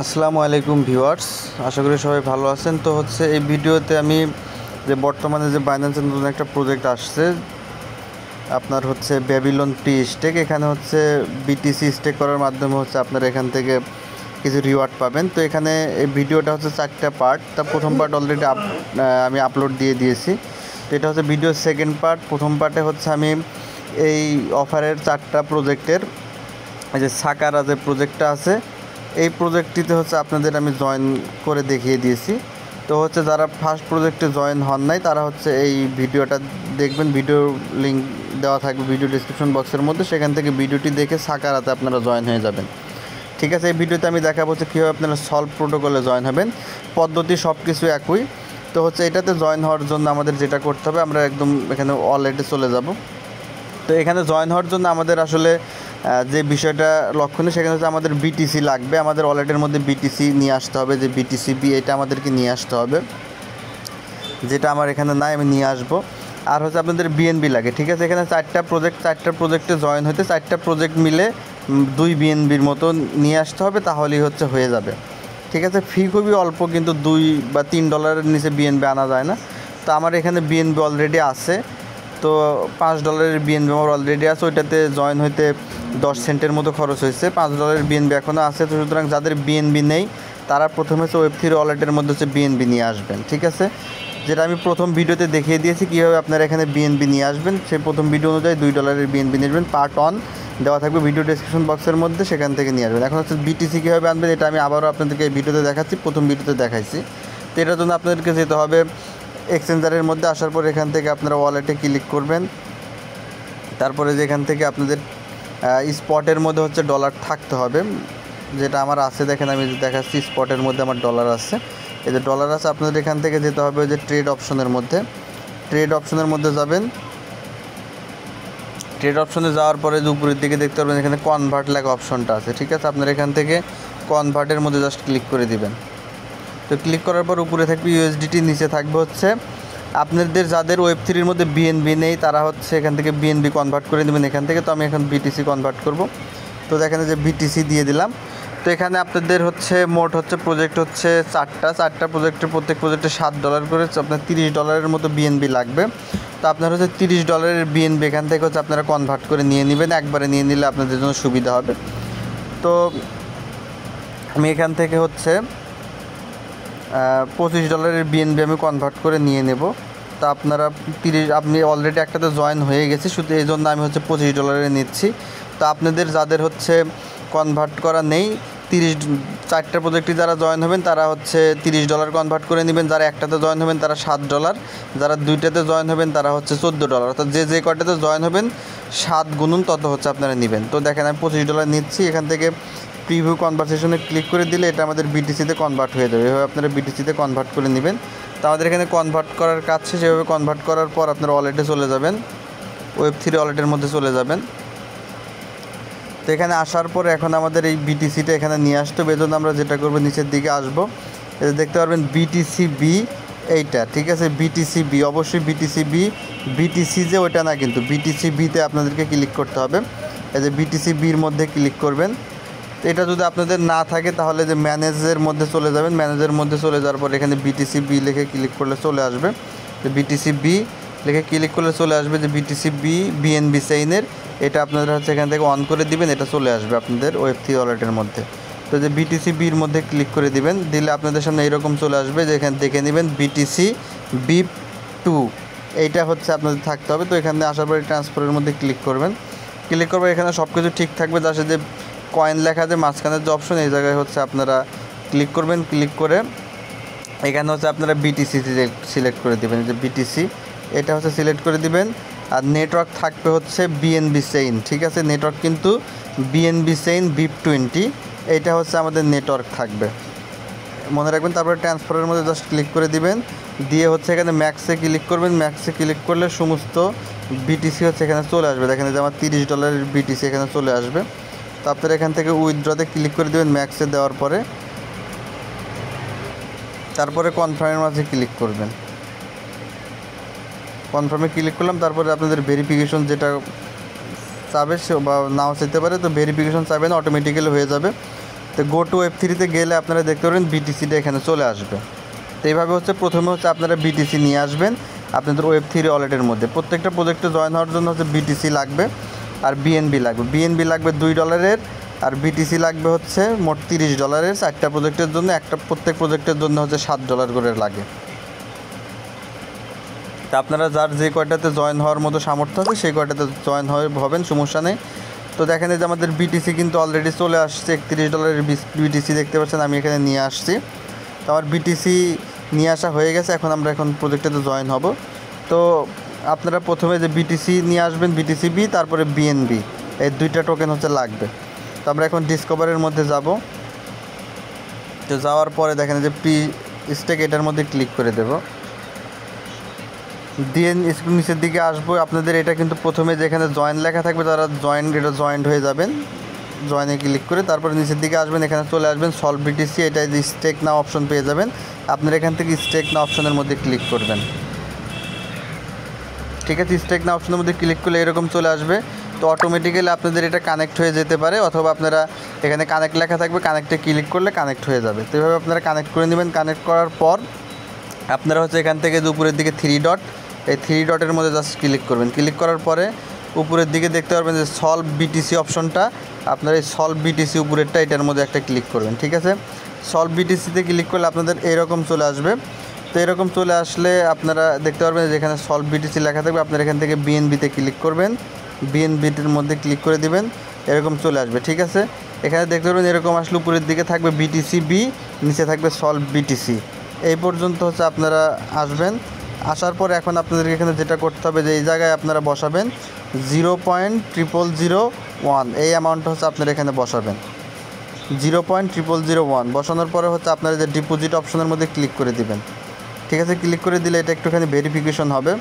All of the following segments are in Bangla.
আসসালামু আলাইকুম ভিউয়ার্স, আশা করি সবাই ভালো আছেন। তো এই ভিডিওতে আমি যে বর্তমানে যে বাইন্যান্সের নতুন একটা প্রজেক্ট আসছে আপনার ব্যাবিলন প্রি স্টেক। এখানে বিটিসি স্টেক করার মাধ্যমে আপনারা এখান থেকে কিছু রিওয়ার্ড পাবেন। তো এখানে এই ভিডিওটা 4টা পার্ট। তা প্রথম পার্ট অলরেডি আমি আপলোড দিয়ে দিয়েছি। তো এটা ভিডিওর সেকেন্ড পার্ট। প্রথম পার্টে আমি এই অফারের 4টা প্রজেক্টের যে সাকারা যে প্রজেক্টটা আছে এই প্রজেক্টটিতে আপনাদের আমি জয়েন করে দেখিয়ে দিয়েছি। তো যারা ফার্স্ট প্রজেক্টে জয়েন হন নাই তারা এই ভিডিওটা দেখবেন, ভিডিও লিঙ্ক দেওয়া থাকবে ভিডিও ডিসক্রিপশন বক্সের মধ্যে, সেখান থেকে ভিডিওটি দেখে সাকারাতে আপনারা জয়েন হয়ে যাবেন। ঠিক আছে, এই ভিডিওতে আমি দেখাবো কীভাবে আপনারা সলভ প্রোটোকলে জয়েন হবেন। পদ্ধতি সব কিছু একই। তো এটাতে জয়েন হওয়ার জন্য আমাদের যেটা করতে হবে, আমরা একদম এখানে ওয়ালেটে চলে যাব। তো এখানে জয়েন হওয়ার জন্য আমাদের আসলে যে বিষয়টা লক্ষণীয় সেখানে আমাদের বিটিসি লাগবে। আমাদের ওয়ালেটের মধ্যে বিটিসি নিয়ে আসতে হবে, যে বিটিসি বি এটা আমাদেরকে নিয়ে আসতে হবে, যেটা আমার এখানে নাই, আমি নিয়ে আসবো। আর আপনাদের বিএনবি লাগে। ঠিক আছে, এখানে 4টা প্রজেক্টে জয়েন হতে 4টা প্রজেক্ট মিলে 2 বিএনবির মতো নিয়ে আসতে হবে, তাহলেই হয়ে যাবে। ঠিক আছে, ফি খুবই অল্প, কিন্তু $2 বা $3 নিচে বিএনবি আনা যায় না। তো আমার এখানে বিএনবি অলরেডি আছে। তো $5 বিএনবি আমার অলরেডি আছে। ওইটাতে জয়েন হইতে 10 সেন্টের মতো খরচ হয়েছে। $5 বিএনবি এখনও আছে। তো সুতরাং যাদের বিএনবি নেই তারা প্রথমে Web3 ওয়ালেটের মধ্যে বিএনবি নিয়ে আসবেন। ঠিক আছে, যেটা আমি প্রথম ভিডিওতে দেখিয়ে দিয়েছি কীভাবে আপনারা এখানে বিএনবি নিয়ে আসবেন। সেই প্রথম ভিডিও অনুযায়ী $2 বিএনবি নিয়ে আসবেন। পার্ট 1 দেওয়া থাকবে ভিডিও ডেসক্রিপশন বক্সের মধ্যে, সেখান থেকে নিয়ে আসবেন। এখন বিটিসি কীভাবে আনবেন এটা আমি আবারও আপনাদেরকে এই ভিডিওতে দেখাচ্ছি, প্রথম ভিডিওতে দেখাইছি। তো এটার জন্য আপনাদেরকে যেতে হবে এক্সচেঞ্জারের মধ্যে। আসার পর এখান থেকে আপনারা ওয়ালেটে ক্লিক করবেন। তারপরে যেখান থেকে আপনাদের স্পটের মধ্যে ডলার থাকতে হবে, যেটা আমার আছে। দেখেন আমি দেখাচ্ছি, স্পটের মধ্যে আমার ডলার আছে। এই যে ডলার আছে, আপনাদের এখান থেকে যেতে হবে যে ট্রেড অপশনের মধ্যে। ট্রেড অপশনের মধ্যে যাবেন। ট্রেড অপশনে যাওয়ার পরে যে উপরের দিকে দেখতে পারবেন এখানে কনভার্ট লেখা অপশনটা আছে। ঠিক আছে, আপনারা এখান থেকে কনভার্টের মধ্যে জাস্ট ক্লিক করে দিবেন। তো ক্লিক করার পর উপরে থাকবে ইউএসডিটি, নিচে থাকবে আপনাদের যাদের Web3-র মধ্যে বিএনবি নেই তারা এখান থেকে বিএনবি কনভার্ট করে দেবেন এখান থেকে। তো আমি এখন বিটিসি কনভার্ট করব। তো দেখেন যে বিটিসি দিয়ে দিলাম। তো এখানে আপনাদের মোট প্রজেক্ট 4টা প্রজেক্টের, প্রত্যেক প্রজেক্টে $7 করে, আপনার $30 মতো বিএনবি লাগবে। তো আপনার $30 বিএনবি এখান থেকে আপনারা কনভার্ট করে নিয়ে নেবেন। একবারে নিয়ে নিলে আপনাদের জন্য সুবিধা হবে। তো আমি এখান থেকে $25 বিএনবি আমি কনভার্ট করে নিয়ে নেব। তা আপনারা আপনি অলরেডি একটাতে জয়েন হয়ে গেছে, শুধু এই জন্য আমি $25 নিচ্ছি। তো আপনাদের যাদের কনভার্ট করা নেই, 4টা প্রজেক্টে যারা জয়েন হবেন তারা $30 কনভার্ট করে নেবেন। যারা একটাতে জয়েন হবেন তারা $7, যারা 2টাতে জয়েন হবেন তারা $14। অর্থাৎ যে কয়টাতে জয়েন হবেন 7 গুণন তত আপনারা নেবেন। তো দেখেন আমি $25 নিচ্ছি। এখান থেকে প্রিভিউ কনভারসেশনে ক্লিক করে দিলে এটা আমাদের বিটিসিতে কনভার্ট হয়ে যাবে। এভাবে আপনারা বিটিসিতে কনভার্ট করে নেবেন। তো আমাদের এখানে কনভার্ট করার কাজ শেষ। সেভাবে কনভার্ট করার পর আপনারা ওয়ালেটে চলে যাবেন, Web3 ওয়ালেটের মধ্যে চলে যাবেন। তো এখানে আসার পর এখন আমাদের এই বিটিসিটা এখানে নিয়ে আসতে হবে। এজন্য আমরা যেটা করবো, নিচের দিকে আসবো, এটা দেখতে পারবেন বিটিসি বি এইটা। ঠিক আছে, বিটিসি বি, অবশ্যই বিটিসি বি, বিটিসি যে ওইটা না, কিন্তু বিটিসি বিতে আপনাদেরকে ক্লিক করতে হবে। এই যে বিটিসি বির মধ্যে ক্লিক করবেন। তো এটা যদি আপনাদের না থাকে তাহলে যে ম্যানেজের মধ্যে চলে যাবেন। ম্যানেজের মধ্যে চলে যাওয়ার পর এখানে বিটিসি বি লিখে ক্লিক করলে চলে আসবে। তো বিটিসি বি লিখে ক্লিক করলে চলে আসবে যে বিটিসি বি বিএনবি চেইনের, এটা আপনারা এখান থেকে অন করে দিবেন, এটা চলে আসবে আপনাদের Web3 ওয়ালেটের মধ্যে। তো যে বিটিসি বির মধ্যে ক্লিক করে দিবেন, দিলে আপনাদের সামনে এইরকম চলে আসবে যে এখানে দেখে নেবেন বিটিসি BIP 2 এইটা আপনাদের থাকতে হবে। তো এখানে আসার পরে ট্রান্সফারের মধ্যে ক্লিক করবেন। ক্লিক করবে, এখানে সব কিছু ঠিক থাকবে। যার সাথে যে কয়েন লেখা যে মাঝখানের যে অপশন, এই জায়গায় আপনারা ক্লিক করবেন। ক্লিক করে এখানে আপনারা বিটিসি সিলেক্ট করে দেবেন, যে বিটিসি এটা সিলেক্ট করে দিবেন। আর নেটওয়ার্ক থাকবে বিএনবি চেইন। ঠিক আছে, নেটওয়ার্ক কিন্তু বিএনবি চেইন BIP 20 এইটা আমাদের নেটওয়ার্ক থাকবে, মনে রাখবেন। তারপরে ট্রান্সফারের মধ্যে জাস্ট ক্লিক করে দিবেন, দিয়ে এখানে ম্যাক্সে ক্লিক করবেন। ম্যাক্সে ক্লিক করলে সমস্ত বিটিসি এখানে চলে আসবে। দেখেন যে আমার $30 বিটিসি এখানে চলে আসবে। তো আপনারা এখান থেকে উইথড্রতে ক্লিক করে দেবেন ম্যাক্সে দেওয়ার পরে, তারপরে কনফার্মের মাঝে ক্লিক করবেন। কনফার্মে ক্লিক করলাম। তারপরে আপনাদের ভেরিফিকেশন যেটা চাবে সে বা নাও চাইতে পারে, তো ভেরিফিকেশন চাইবেন অটোমেটিক্যালি হয়ে যাবে। তো গো টু ওয়েব থ্রিতে গেলে আপনারা দেখতে পারবেন বিটিসিটা এখানে চলে আসবে। তো এইভাবে হচ্ছে প্রথমে হচ্ছে আপনারা বিটিসি নিয়ে আসবেন আপনাদের ওয়েব থ্রি ওয়ালেটের মধ্যে। প্রত্যেকটা প্রজেক্টে জয়েন হওয়ার জন্য হচ্ছে বিটিসি লাগবে আর বিএনবি লাগবে। বিএনবি লাগবে $2 আর বিটিসি লাগবে হচ্ছে মোট $30। 4টা প্রজেক্টের জন্য প্রত্যেক প্রজেক্টের জন্য হচ্ছে $7 করে লাগে। তা আপনারা যার যে কয়টাতে জয়েন হওয়ার মতো সামর্থ্য আছে সেই কয়টাতে জয়েন হবেন, সমস্যা নেই। তো দেখেন যে আমাদের বিটিসি কিন্তু অলরেডি চলে আসছে। $31 বিটিসি দেখতে পাচ্ছেন আমি এখানে নিয়ে আসছি। তো আমার বিটিসি নিয়ে আসা হয়ে গেছে। এখন প্রজেক্টটাতে জয়েন হব। তো আপনারা প্রথমে যে বিটিসি নিয়ে আসবেন, বিটিসি বি, তারপরে বিএনবি, এই 2টা টোকেন হচ্ছে লাগবে। তো আমরা এখন ডিসকভারের মধ্যে যাব। তো যাওয়ার পরে দেখেন যে প্রি স্টেক এটার মধ্যে ক্লিক করে দেব, দিয়ে নিচের দিকে আসবো। আপনাদের এটা কিন্তু প্রথমে যেখানে জয়েন লেখা থাকবে তারা জয়েন্ট হয়ে যাবেন। জয়েনে ক্লিক করে তারপরে নিচের দিকে আসবেন, এখানে চলে আসবেন সলভ বিটিসি, এটা স্টেক নাও অপশন পেয়ে যাবেন। আপনারা এখান থেকে স্টেক নাও অপশনের মধ্যে ক্লিক করবেন। ঠিক আছে, স্টেক নাও অপশনের মধ্যে ক্লিক করলে এরকম চলে আসবে। তো অটোমেটিক্যালি আপনাদের এটা কানেক্ট হয়ে যেতে পারে, অথবা আপনারা এখানে কানেক্ট লেখা থাকবে, কানেক্টে ক্লিক করলে কানেক্ট হয়ে যাবে। তো এইভাবে আপনারা কানেক্ট করে নেবেন। কানেক্ট করার পর আপনারা হচ্ছে এখান থেকে উপরের দিকে 3 ডট, এই 3 ডটের মধ্যে জাস্ট ক্লিক করবেন। ক্লিক করার পরে উপরের দিকে দেখতে পারবেন যে সলভ বিটিসি অপশনটা, আপনারা এই সলভ বিটিসি উপরেরটা এটার মধ্যে একটা ক্লিক করবেন। ঠিক আছে, সলভ বিটিসিতে ক্লিক করলে আপনাদের এরকম চলে আসবে। তো এরকম চলে আসলে আপনারা দেখতে পারবেন যে এখানে সলভ বিটিসি লেখা থাকবে। আপনারা এখান থেকে বিএনবিতে ক্লিক করবেন, বিএনবিটির মধ্যে ক্লিক করে দিবেন, এরকম চলে আসবে। ঠিক আছে, এখানে দেখতে পারবেন এরকম আসলে উপরের দিকে থাকবে বিটিসি বি, নিচে থাকবে সলভ বিটিসি। এই পর্যন্ত হচ্ছে আপনারা আসবেন। আসার পর এখন আপনাদেরকে এখানে যেটা করতে হবে যে এই জায়গায় আপনারা বসাবেন 0.0001, এই অ্যামাউন্টটা হচ্ছে আপনারা এখানে বসাবেন 0.0001। বসানোর পরে হচ্ছে আপনারা যে ডিপোজিট অপশনের মধ্যে ক্লিক করে দিবেন। ঠিক আছে, ক্লিক করে দিলে এটা একটুখানি ভেরিফিকেশন হবে,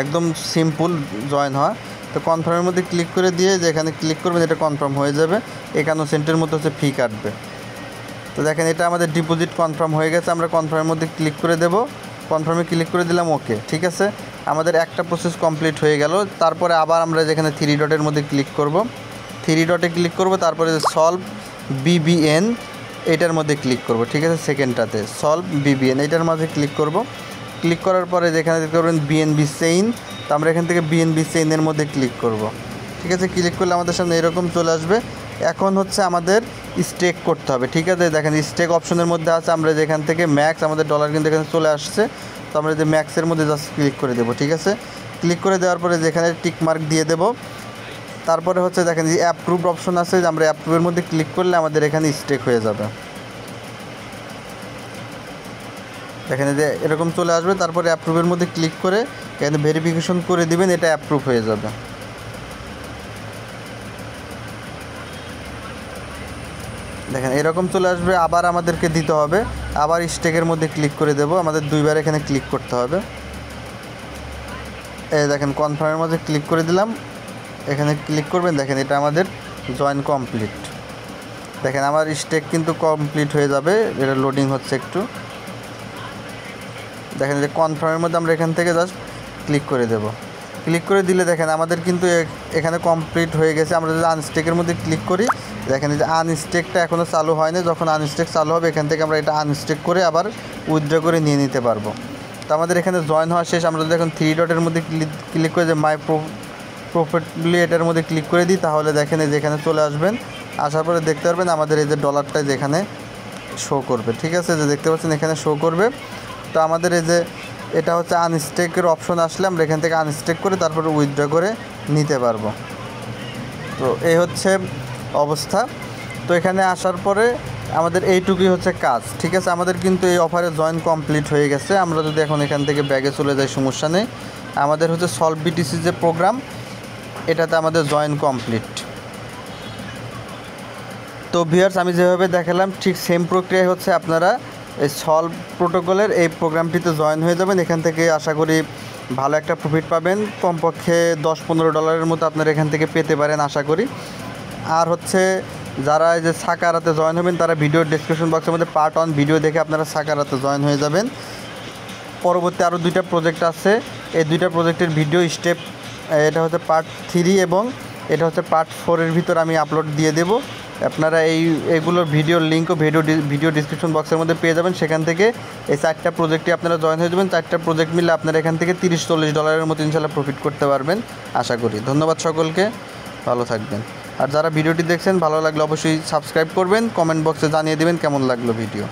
একদম সিম্পল জয়েন হওয়া। তো কনফার্মের মধ্যে ক্লিক করে দিয়ে যে এখানে ক্লিক করবেন, এটা কনফার্ম হয়ে যাবে। 51 সেন্টের মতো হচ্ছে ফি কাটবে। তো দেখেন এটা আমাদের ডিপোজিট কনফার্ম হয়ে গেছে। আমরা কনফার্মের মধ্যে ক্লিক করে দেব, কনফার্মে ক্লিক করে দিলাম, ওকে। ঠিক আছে, আমাদের একটা প্রসেস কমপ্লিট হয়ে গেল। তারপরে আবার আমরা যেখানে 3 ডটের মধ্যে ক্লিক করব, 3 ডটে ক্লিক করব, তারপরে সলভ বিবিএন এটার মধ্যে ক্লিক করব। ঠিক আছে, সেকেন্ডটাতে সলভ বিবিএন এটার মাঝে ক্লিক করব। ক্লিক করার পরে যেখানে দেখতে পারবেন বিএনবি চেইন, তো আমরা এখান থেকে বিএনবি চেইনের মধ্যে ক্লিক করব। ঠিক আছে, ক্লিক করলে আমাদের সামনে এরকম চলে আসবে। এখন হচ্ছে আমাদের স্টেক করতে হবে। ঠিক আছে, দেখেন স্টেক অপশনের মধ্যে আছে, আমরা যেখান থেকে ম্যাক্স আমাদের ডলার কিন্তু এখানে চলে আসছে। তো আমরা যে ম্যাক্সের মধ্যে জাস্ট ক্লিক করে দেবো। ঠিক আছে, ক্লিক করে দেওয়ার পরে যেখানে টিক মার্ক দিয়ে দেবো। তারপরে হচ্ছে দেখেন যে অ্যাপ্রুভ অপশন আছে, যে আমরা অ্যাপ্রুভের মধ্যে ক্লিক করলে আমাদের এখানে স্টেক হয়ে যাবে। দেখেন যে এরকম চলে আসবে। তারপরে অ্যাপ্রুভের মধ্যে ক্লিক করে এখানে ভেরিফিকেশন করে দিবেন, এটা অ্যাপ্রুভ হয়ে যাবে। দেখেন এরকম চলে আসবে। আবার আমাদেরকে দিতে হবে, আবার স্টেকের মধ্যে ক্লিক করে দেব। আমাদের 2বার এখানে ক্লিক করতে হবে। এই দেখেন কনফার্মের মধ্যে ক্লিক করে দিলাম, এখানে ক্লিক করবেন। দেখেন এটা আমাদের জয়েন কমপ্লিট। দেখেন আমার স্টেক কিন্তু কমপ্লিট হয়ে যাবে, এটা লোডিং হচ্ছে একটু। দেখেন যে কনফার্মের মধ্যে আমরা এখান থেকে জাস্ট ক্লিক করে দেব। ক্লিক করে দিলে দেখেন আমাদের কিন্তু এখানে কমপ্লিট হয়ে গেছে। আমরা যদি আনস্টেকের মধ্যে ক্লিক করি, দেখেন যে আনস্টেকটা এখনও চালু হয়নি। যখন আনস্টেক চালু হবে এখান থেকে আমরা এটা আনস্টেক করে আবার উইথড্র করে নিয়ে নিতে পারবো। তো আমাদের এখানে জয়েন হওয়া শেষ। আমরা যদি এখন 3 ডটের মধ্যে ক্লিক করে যে মাই প্রফিটলি এটার মধ্যে ক্লিক করে দিই, তাহলে দেখেন যে এখানে চলে আসবেন। আসার পরে দেখতে পারবেন আমাদের এই যে ডলারটা যেখানে শো করবে। ঠিক আছে, যে দেখতে পাচ্ছেন এখানে শো করবে। তো আমাদের এই যে এটা হচ্ছে আনস্টেকের অপশন আসলে আমরা এখান থেকে আনস্টেক করে তারপরে উইথড্র করে নিতে পারবো। তো এই হচ্ছে অবস্থা। তো এখানে আসার পরে আমাদের এইটুকুই হচ্ছে কাজ। ঠিক আছে, আমাদের কিন্তু এই অফারে জয়েন কমপ্লিট হয়ে গেছে। আমরা যদি এখন এখান থেকে ব্যাগে চলে যাই, সমস্যা নেই। আমাদের হচ্ছে সলভ বিটিসি যে প্রোগ্রাম, এটাতে আমাদের জয়েন কমপ্লিট। তো ভিউয়ার্স, আমি যেভাবে দেখালাম ঠিক সেম প্রক্রিয়ায় হচ্ছে আপনারা এই সলভ প্রোটোকলের এই প্রোগ্রামটিতে জয়েন হয়ে যাবেন। এখান থেকে আশা করি ভালো একটা প্রফিট পাবেন, কমপক্ষে $10-15 মতো আপনারা এখান থেকে পেতে পারেন আশা করি। আর হচ্ছে যারা এই যে সাকারাতে জয়েন হবেন, তারা ভিডিওর ডেসক্রিপশন বক্সের মধ্যে পার্ট 1 ভিডিও দেখে আপনারা সাকারাতে জয়েন হয়ে যাবেন। পরবর্তী আরও 2টা প্রজেক্ট আছে, এই 2টা প্রজেক্টের ভিডিও স্টেপ, এটা হচ্ছে পার্ট 3 এবং এটা হচ্ছে পার্ট 4 এর ভিতর আমি আপলোড দিয়ে দেব। আপনারা এইগুলোর ভিডিওর লিঙ্কও ভিডিও ডিসক্রিপশন বক্সের মধ্যে পেয়ে যাবেন। সেখান থেকে এই 4টা প্রজেক্টে আপনারা জয়েন হয়ে যাবেন। 4টা প্রজেক্ট মিলে আপনারা এখান থেকে $30-40 মতো ইনশাল্লাহ প্রফিট করতে পারবেন আশা করি। ধন্যবাদ সকলকে, ভালো থাকবেন। আর যারা ভিডিওটি দেখছেন ভালো লাগলে অবশ্যই সাবস্ক্রাইব করবেন, কমেন্ট বক্সে জানিয়ে দেবেন কেমন লাগলো ভিডিও।